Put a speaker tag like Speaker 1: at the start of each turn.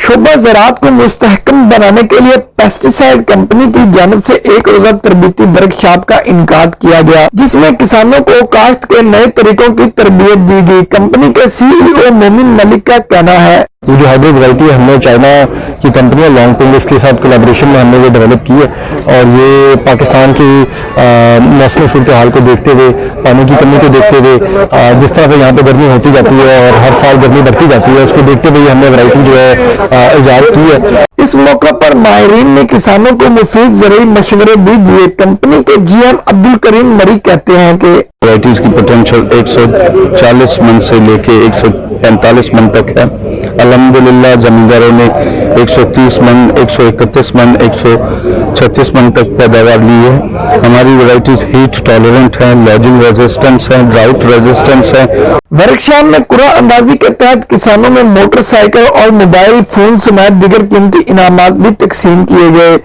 Speaker 1: شعبہ زراعت کو مستحکم بنانے کے لیے پیسٹیسائیڈ کمپنی کی جانب سے ایک روزہ تربیتی ورکشاپ کا انعقاد کیا گیا، جس میں کسانوں کو کاشت کے نئے طریقوں کی تربیت دی گئی۔ کمپنی کے CEO مومن ملک کا کہنا ہے،
Speaker 2: یہ جو ہائیبرڈ ورائٹی ہم نے چائنا کی کمپنی ہے لانگ پنگ، اس کے ساتھ کولیبریشن میں ہم نے یہ ڈیولپ کی ہے، اور یہ پاکستان کی موسمی صورتحال کو دیکھتے ہوئے، پانی کی کمی کو دیکھتے ہوئے، جس طرح سے یہاں پہ گرمی ہوتی جاتی ہے اور ہر سال گرمی بڑھتی جاتی ہے، اس کو دیکھتے ہوئے ہم نے ورائٹی جو ہے ایجاد کی ہے۔
Speaker 1: اس موقع پر ماہرین نے کسانوں کو مفید زرعی مشورے بھی دیے۔ کمپنی کے GM عبدالکریم مری کہتے ہیں کہ
Speaker 3: ورائٹیز کی پوٹینشیل 140 من سے لے کے 145 من تک ہے۔ الحمدللہ زمینداروں نے 130 من، 131 من، 136 من تک پیداوار لی ہے۔ ہماری ورائٹیز ہیٹ ٹالرنٹ ہیں، لیجنگ ریزسٹنس ہیں، ڈراؤٹ ریزسٹنس ہیں۔
Speaker 1: ورکشاپ میں قرعہ اندازی کے تحت کسانوں میں موٹر سائیکل اور موبائل فون سمیت دیگر قیمتی انعامات بھی تقسیم کیے گئے۔